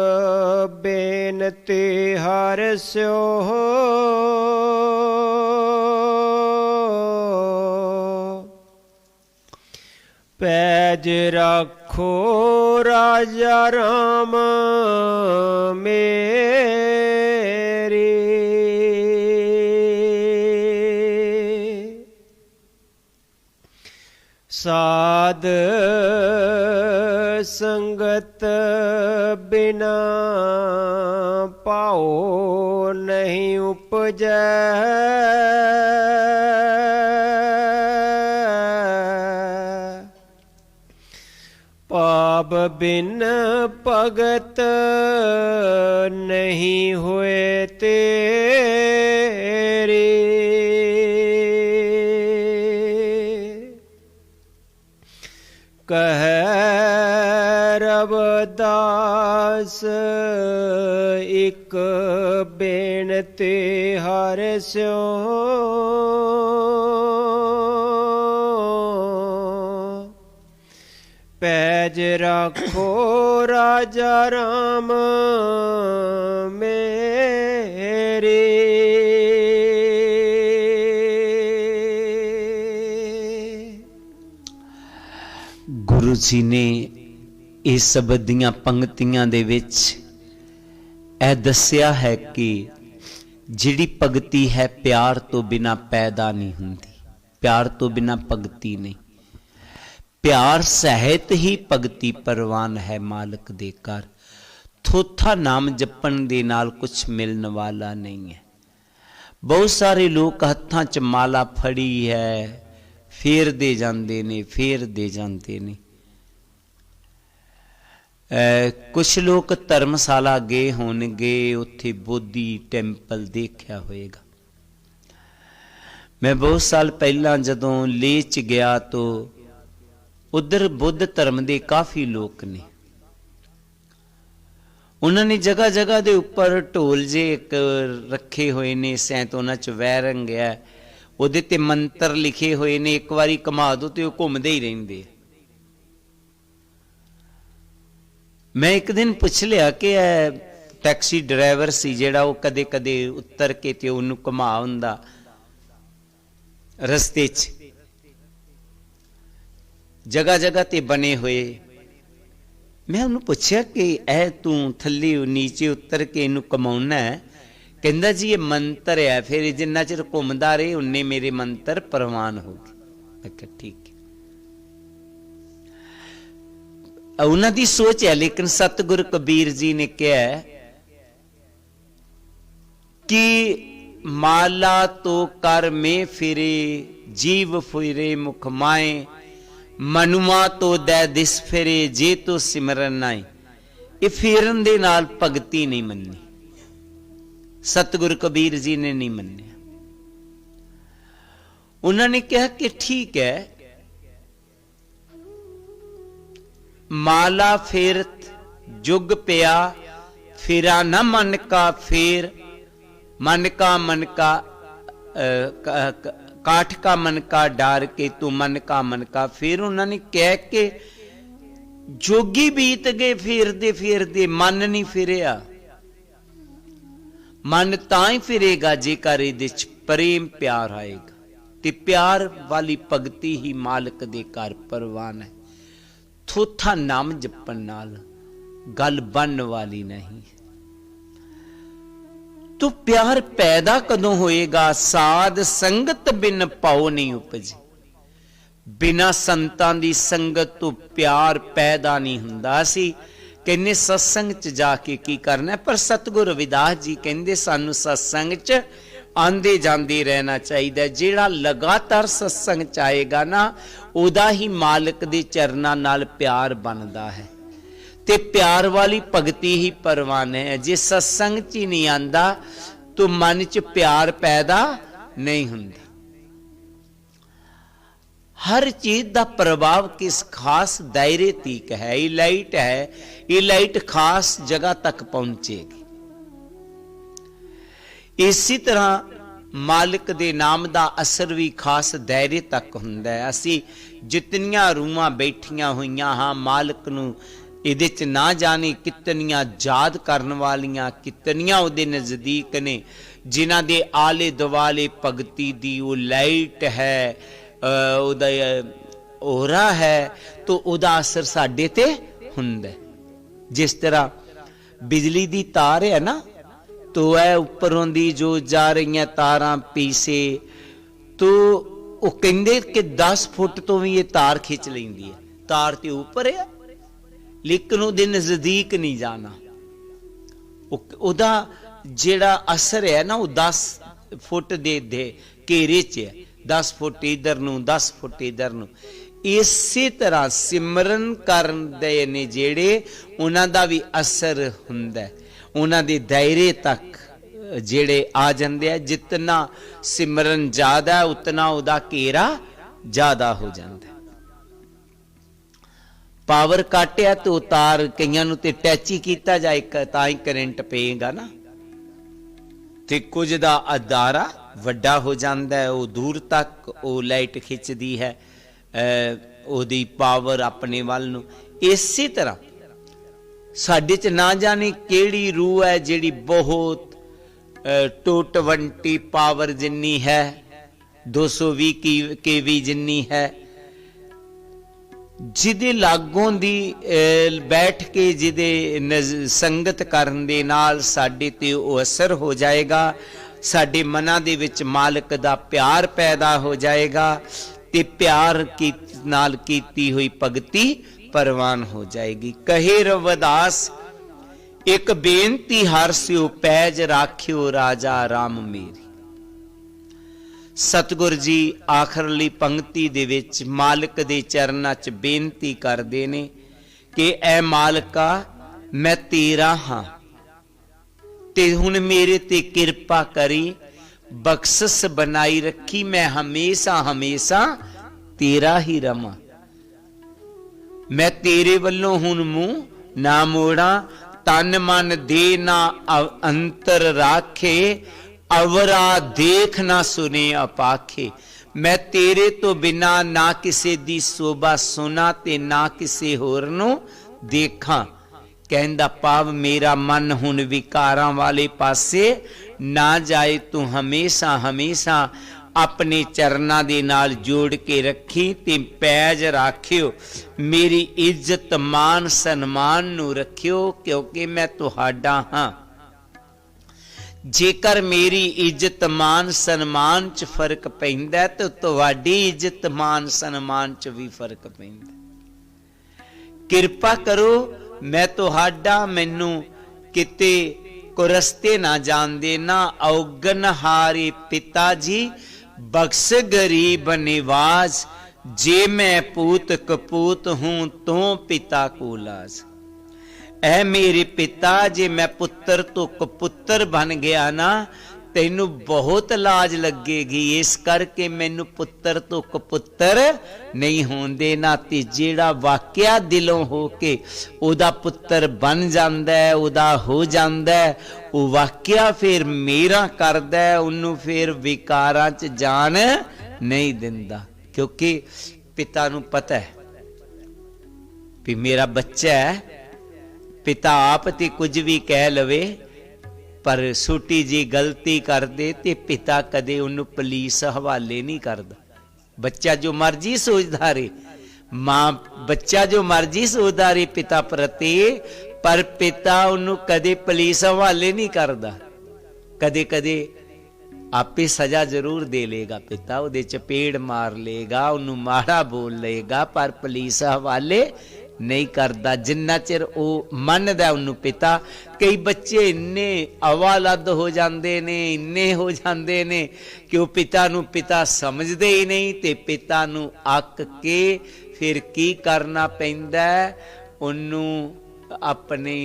बेनती हर स्यो, पैज रखो राजा राम मेरे। साध संगत बिना पाओ नहीं उपजै, पाप बिन भगत नहीं हुए तेरे। कह रविदास एक बेनती हर स्यो, पैज रखो राजा राम मेरे। गुरु जी ने इस शब्द दियां पंक्तियां दे विच यह दस्या है कि जिहड़ी भगती है प्यार तो बिना पैदा नहीं हुंदी, प्यार तो बिना भगती नहीं। प्यार सहित ही भगती परवान है मालिक दे घर। थोथा नाम जपन दे नाल कुछ मिलन वाला नहीं है। बहुत सारे लोग हत्थां च माला फड़ी है फेर दे जांदे ने, फेर दे जांदे ने। कुछ लोग धर्मशाला गए होणगे, उत्थे बोधी टैंपल देखा होएगा। मैं बहुत साल पहला जदों लेह च गया तो उधर बुद्ध धर्म के काफ़ी लोग ने। उन्होंने जगह जगह के उपर ढोल जे एक रखे हुए ने, सैंत उन्होंने च वह रंग है, उहदे ते मंत्र लिखे हुए ने। एक बारी घुमा दो तो घूमते ही रहिंदे। मैं एक दिन पूछ लिया कि टैक्सी ड्राइवर सी जिहड़ा वो कदे कदे उतर के ते उहनूं घुमा हुंदा रस्ते च, जगह जगह ते बने हुए। मैं उन्होंने पूछा कि तू थल्ले नीचे उतर के इनू कमाउना है? कहंदा जी ये मंत्र है, फिर जिन्ना चिर घूमदा रहे उन्ने मेरे मंत्र प्रवान हो गए। मैं कहा ठीक है, उन्हां दी सोच है। लेकिन सतगुरु कबीर जी ने कहा कि माला तो कर में फिरे, जीव फिरे मुख माए, मनुआ तो दै दिस फिरे, जे तो सिमरन नाए। ये फेरन दे नाल भगती नहीं मन्नी, सतगुरु कबीर जी ने नहीं मन्निया। उन्होंने कहा कि ठीक है, माला फेरत जुग पिया, फिरा न मन का फेर, मन का काठ का मन का डार के तू मन का। फिर उन्होंने कह के जोगी बीत गए फिरदे फिरदे, मन नहीं फिरिया। मन तां ही फिरेगा जेकर इहदे च प्रेम प्यार आएगा, ते प्यार वाली भगती ही मालिक दे घर परवान है। थोथा नाम जपन नाल गल बनने वाली नहीं। तो प्यार पैदा कदों होएगा? साध संगत बिन पाओ नहीं उपजे। बिना संतां दी संगत तो प्यार पैदा नहीं हुंदा। असी कहने सत्संग च जाके की करना है, पर सतगुरु रविदास जी कहंदे सानू सत्संग च आंदे जांदे रहना चाहिए। जेड़ा लगातार सत्संग च आएगा ना, उदा ही मालिक दे चरनां नाल प्यार बनदा है, ते प्यार वाली भगती ही परवान है। जे सत्संग च ही नहीं आंदा तो मन च प्यार पैदा नहीं हुंदा। हर चीज का प्रभाव किस खास दायरे तक है। ये लाइट है, ये लाइट खास जगह तक पहुंचेगी। इसी तरह मालिक दे नाम दा असर भी खास दायरे तक हुंदा है। असी जितनियां रूहां बैठियां होइयां हां, मालिक नूं इहदे च ना जाने कितनियां याद करन वालियां, कितनियां उहदे नजदीक ने, जिन्हां दे आले दुआले भगती दी वो लाइट है, उहदा ओरा है, तो उहदा असर साडे ते हुंदा है। जिस तरह बिजली दी तार है ना, तो वह उपरों दी जो जा रही तारां पीछे, तो वो कहंदे कि 10 फुट तो भी ये तार खिंच लेंदी है। तार ते ऊपर है लेकिन उहदे नजदीक नहीं जाना। उहदा जेड़ा असर है ना, वो 10 फुट दे घेरे च है। 10 फुट इधर नूं, 10 फुट इधर नूं। इसी तरह सिमरन करदे ने जेड़े, उन्हां दा भी असर हुंदा है। उन्हां दे दायरे तक जेड़े आ जांदे है। जितना सिमरन ज्यादा उतना उहदा घेरा ज्यादा हो जाता है। पावर काटिया तो तार कईयां नूं ते टैची कीता जाए तां ही करंट पेगा ना, ते कुछ दा अदारा वड्डा हो जाता है। वो दूर तक वो लाइट खिंचदी है, ओदी पावर अपने वल नूं। इसी तरह साडे च ना जाने केड़ी रूह है जिहड़ी बहुत 220 पावर जिन्नी है, 220 केवी जिन्नी है, जिदे लागों दी बैठ के जिदे संगत करन दे नाल साडे ते वो असर हो जाएगा। साडे मनां दे विच मालिक दा प्यार पैदा हो जाएगा, ते प्यार की नाल कीती हुई भगती परवान हो जाएगी। कहे रविदास एक बेनती हर स्यो पैज राखियो राजा राम मेरी। सतगुर जी आखिरली पंक्ति दे विच मालिक दे चरनां च बेनती करदे ने कि ऐ मालिका, मैं तेरा हां, ते हुण मेरे ते किरपा करी, बख्शिश बनाई रखी, मैं हमेशा हमेशा तेरा ही रवां। मैं तेरे वल्लों हुण मुंह ना मोड़ा, तन मन दे ना अंतर राखे, अवरा देख ना सुने अपाखे। मैं तेरे तो बिना ना किसे दी शोभा सुना, ते ना किसे होर नूं देखा। कहंदा पाव मेरा मन हुण विकारां वाले पासे ना जाए, तू हमेशा हमेशा अपने चरनां दे नाल जोड़ के रखी, ते पैज राखियो मेरी इज्जत मान सन्मान नूं रखियो, क्योंकि मैं तुहाडा हां। जेकर मेरी इज्जत मान सन्मान च फर्क पैंदा तो तुहाडी इज्जत मान सन्मान च भी फर्क पैंदा। किरपा करो, मैं तुहाडा, मैनू किते कुरस्ते ना जान देना। औगन हारे पिता जी, बख्श गरीब निवाज, जे मैं पूत कपूत हूं तो पिता को लाज। ऐ मेरे पिता, जे मैं पुत्र तो कपुत्र बन गया ना, तैनू बहुत लाज लगेगी। इस करके मैनू पुत्र तो कपुत्र नहीं होण देना। ते जेड़ा वाकिया दिलों हो के ओदा पुत्र बन जांदा है, ओदा हो जांदा है, वो वाकिया फिर मेरा करदा है, उन्नू फिर विकारां च जान नहीं दिंदा, क्योंकि पिता नूं पता है भी मेरा बच्चा है, पिता आप ते कुछ भी कह लवे पर छोटी जी गलती कर दे ते पिता कदे उन्होंने पुलिस हवाले नहीं करता। बच्चा जो मर्जी सोचता रहे, मां बच्चा जो मर्जी सोचता रहे पिता प्रति, पर पिता उन्होंने कदे पुलिस हवाले नहीं करता। कदे कदे आपे सजा जरूर दे लेगा पिता, उहदे चपेड़ मार लेगा, उन्होंने माड़ा बोल लेगा, पर पुलिस हवाले नहीं करता जिन्ना चिर वो मनदा उन्होंने पिता। कई बच्चे इन्ने अवालद हो जाते ने, इन्ने हो जाते ने कि वो पिता नूं पिता समझते ही नहीं, ते पिता नूं अक के फिर की करना पैंदा, उन्होंने अपनी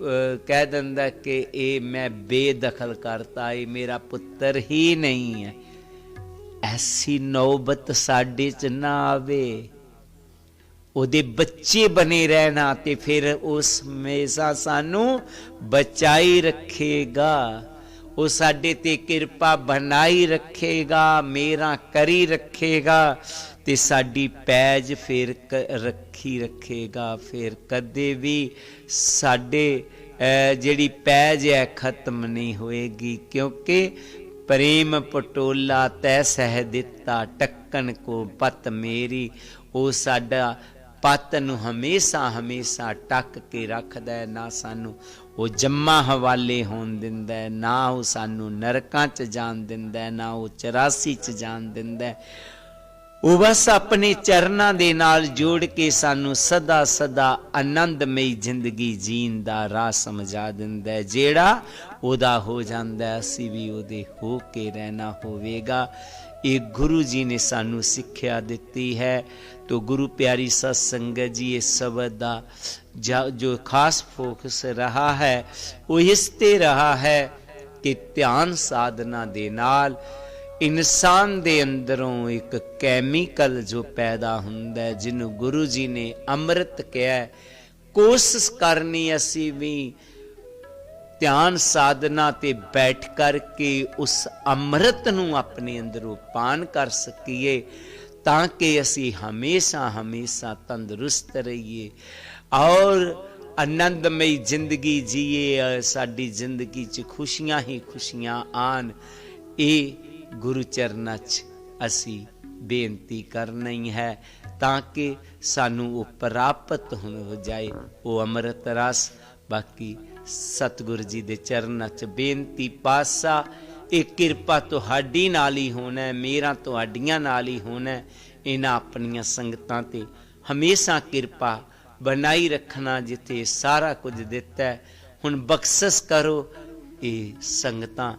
कह दिंदा कि ये मैं बेदखल करता, ये मेरा पुत्र ही नहीं है। ऐसी नौबत साडे च ना आवे, ਉਹਦੇ ਬੱਚੇ बने रहना, ते फिर उस हमेशा सानू बचाई रखेगा, वो साडे ते कृपा बनाई रखेगा, मेरा करी रखेगा, ते साडी पैज फिर रखी रखेगा। फिर कदे भी साडे जिहड़ी पैज है खत्म नहीं होएगी, क्योंकि प्रेम पटोला तै सह दिता, टक्कन को पत मेरी। वो साडा पत नूं हमेशा हमेशा टक के रखदा है, ना सानू वो जम्मा हवाले होण दिंदा है, ना वो सानू नरकां च जान दिंदा है, ना वो 84 च जान दिंदा है। वो बस अपने चरनां दे नाल जोड़ के सानू सदा सदा आनंदमई जिंदगी जीण दा राह समझा दिंदा है। जेड़ा ओदा हो जांदा है, असीं भी ओदे हो के रहना होवेगा। ये गुरु जी ने सानू सिक्ख्या दिती है। तो गुरु प्यारी सत्संगत जी इस शब्द का जो खास फोकस रहा है वो इस ते रहा है कि ध्यान साधना दे नाल इंसान दे अंदरों एक कैमिकल जो पैदा हुंदा है, जिन्हों गुरु जी ने अमृत कहा है। कोशिश करनी असी भी ध्यान साधना ते बैठ कर के उस अमृत नूं अपने अंदरों पान कर सकीए, ताकि असी हमेशा हमेशा तंदुरुस्त रहिए और आनंदमई जिंदगी जिए, साडी जिंदगी च खुशियां ही खुशियां आन। ये गुरु चरनां च असी बेनती करना ही है, ताकि सानू वो प्राप्त हो जाए वो अमृत रस। बाकी सतगुरु जी दे चरनां च बेनती पासा, एक किरपा तुहाडी नाल ही होना है, मेरा तुहाडियां नाल ही होना है। इन्हां अपनियां संगतां ते हमेशा किरपा बनाई रखना, जिथे सारा कुछ दिता है। हुण बख्शिश करो ये संगतां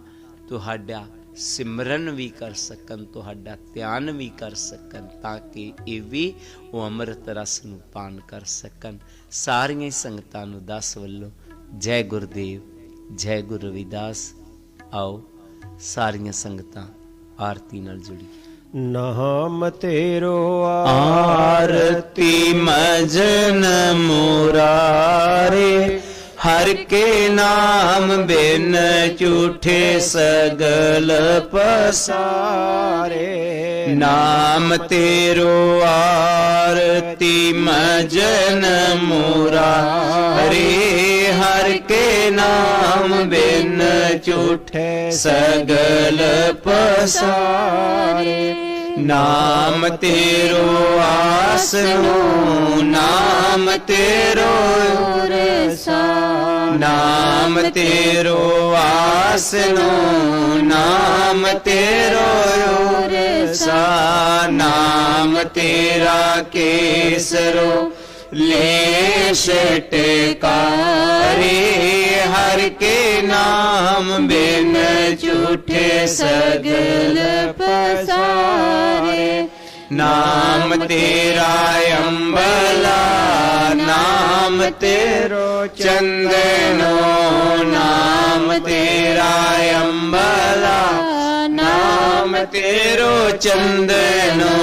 तुहाडा सिमरन भी कर सकन, तुहाडा ध्यान भी कर सकन, ताकि ये भी वो अमृत रस नूं पान कर सकन। सारियां संगतां नूं दस वल्लों जय गुरुदेव, जय गुरु रविदास। आओ सारियां संगतां आरती नाल जुड़ी। नाम तेरो आरती मजन मुरारे, हर के नाम बिन झूठे सगल पसारे। नाम तेरो आरती मजन मुरारे, हर के नाम बिन झूठे सगल पसारे। नाम तेरो आसनो, नाम तेरो नाम तेरो आसनो, नाम तेरो सा। नाम तेरा केसरो लेश टेकारे, हर के नाम बिन झूठे सगल पसारे। नाम तेरा अंबला, नाम तेरो चंदनो, नाम तेरा अंबला, नाम तेरो चंदनो।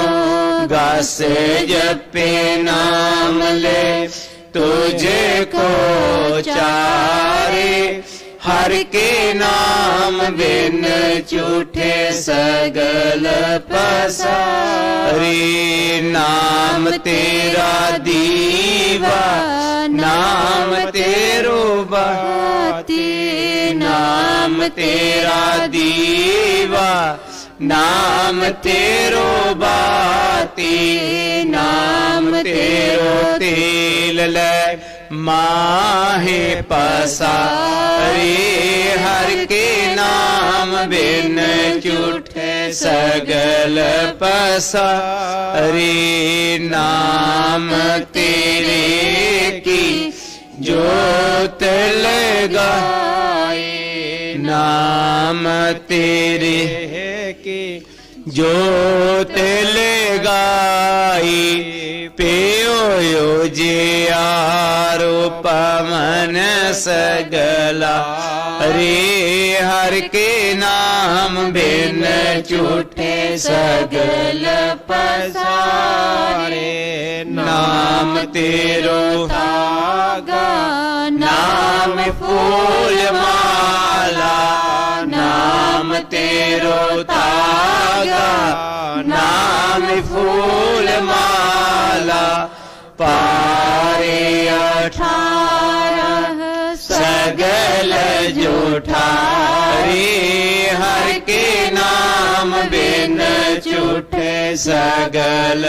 गास जपे नाम ले तुझे को चारे, हर के नाम बिन झूठे सगल पसारे। नाम तेरा दीवा नाम तेरो बाती, नाम तेरा दीवा नाम तेरो बाती, नाम तेरो तेल ले माहे पसारे। हर के नाम बिन झूठे सगल पसारे। नाम तेरे की जोत लगाए, नाम तेरे की जोत लगाई। पेयो जे आरो पवन सगला रे। हर के नाम बिन झूठे सगल पसारे। नाम तेरो धागा नाम फूल माला, नाम तेरो धागा नाम फूल माला। पारे 18 सगल जुठारे। हर के नाम बिन झूठे सगल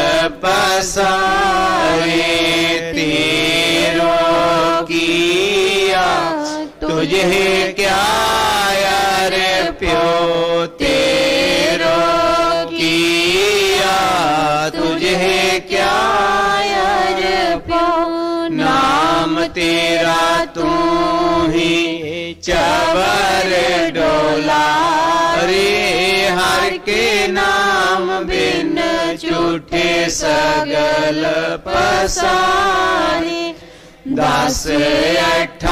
पसारे। तेरो किया तुझे क्या यार प्यो, तेरो किया तुझे क्या यार प्यो। नाम तेरा तू ही चबर डोला रे। हर के नाम बिन झूठे सगल पसारे। 10 8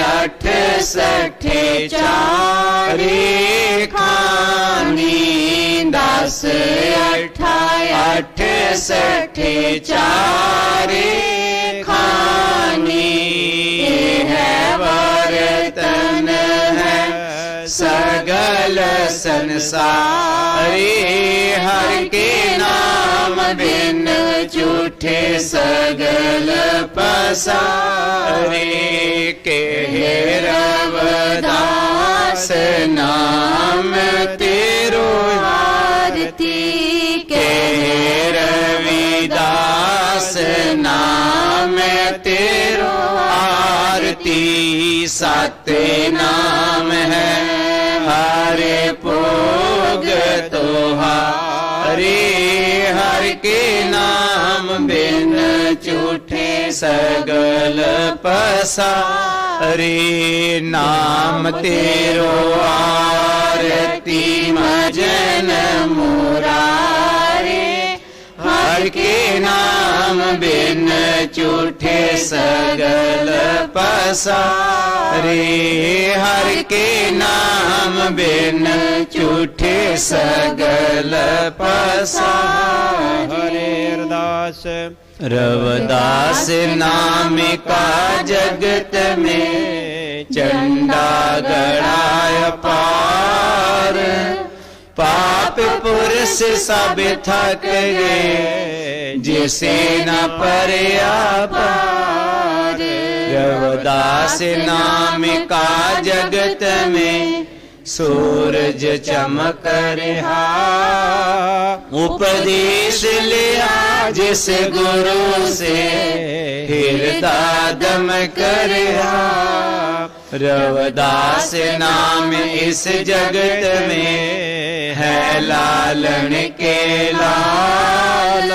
68 चारे खानी, 10 8 68 चारे खानी। है बर्तन है सगल संसारे। हर के नाम बिन झूठे सगल पसारे। के रवदास नाम तेरो आरती, के रविदास नाम तेरो आरती। 7 नाम है हरे भोग तोहारे। हर के नाम बिन झूठे सगल पसारे। नाम तेरो आरती मजन मुरारे। हर के नाम बिन झूठे सगल पसारे। हर के नाम बिन झूठे सगल पसारे। हरे अरदास रवदास नाम का जगत में चंडा गड़ाय पार। पाप पुरुष सब थक गए जिसे न परया पार। रवदास नाम का जगत में सूरज चमक रहा। उपदेश लिया जिस गुरु से हृदय दम करहा। रवदास नाम इस जगत में है लालन के लाल।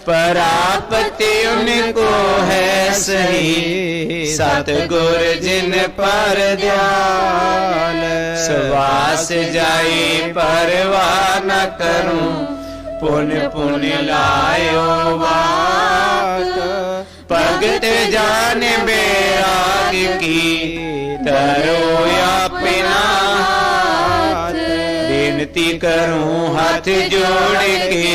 परापति उनको है सही सतगुर जिन पर ध्यान। सवास जाई परवाह न करूं पुण्य पुण्य लायो बात। भगत जान बेराग की तरो अपना हाथ। विनती करूं हाथ जोड़ के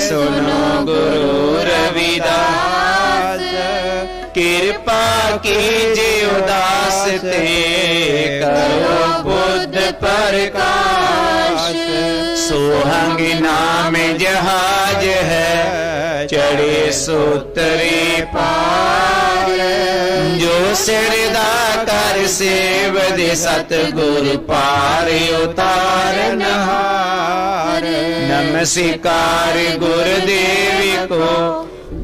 सुनो गुरु रविदास। कृपा कीजे उदास ते करो बुद्ध प्रकाश। सोहंग नाम जहाज है चढ़े सोतरे पार। जो सिरदा कर सेव दे सतगुर पार उतारनहार। नमस्कार गुरुदेव को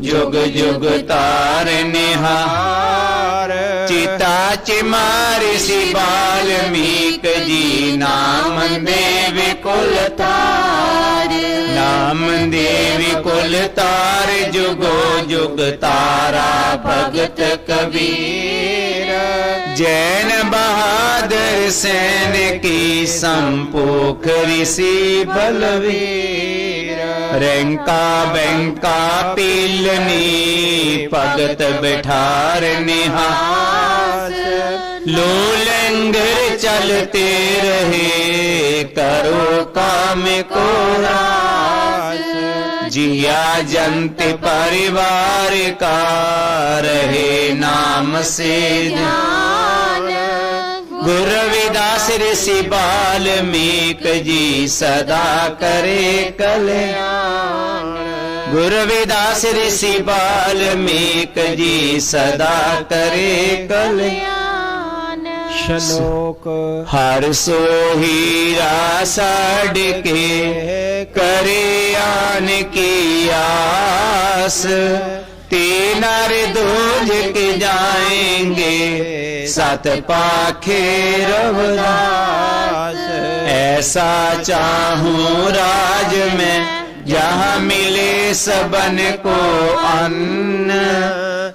जुग जुग तारनिहार। चिता चिमार सी बाल्मीक जी नाम देव कुल तार। नाम देव कुल तार जुगो जुग तारा भगत कबीर। जैन बहादुर सैन की संपोख ऋषि बलवीर। रैंका बैंका पीलनी भगत बिठार निहास। लो लंगर चलते रहे करो काम को रास। जिया जंत परिवार का रहे नाम से ध्यान। गुरु रविदास ऋषि बाल्मीक जी सदा करे कल्याण। गुरु रविदास ऋषि बाल्मीक जी सदा करे कल्याण। श्लोक हर सोहीरा साढ़ के करे आन की आस। तीनर दूज के जाएंगे सत पाखे रवदास। ऐसा चाहूं राज में जहाँ मिले सबन को अन्न।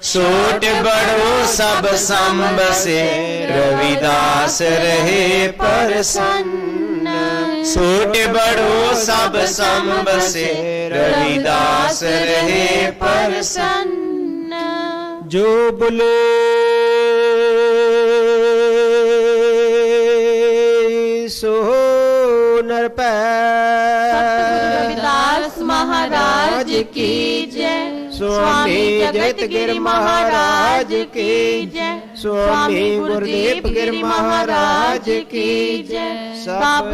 सोट बड़ो सब संब से रविदास रहे प्रसन्न। सोट बड़ो सब संब से रविदास रहे प्रसन्न। जो बोले सो नर रविदास महाराज की जय। स्वामी जगत गिर महाराज की जय। स्वामी गुरुदेव गिर महाराज की जय। सब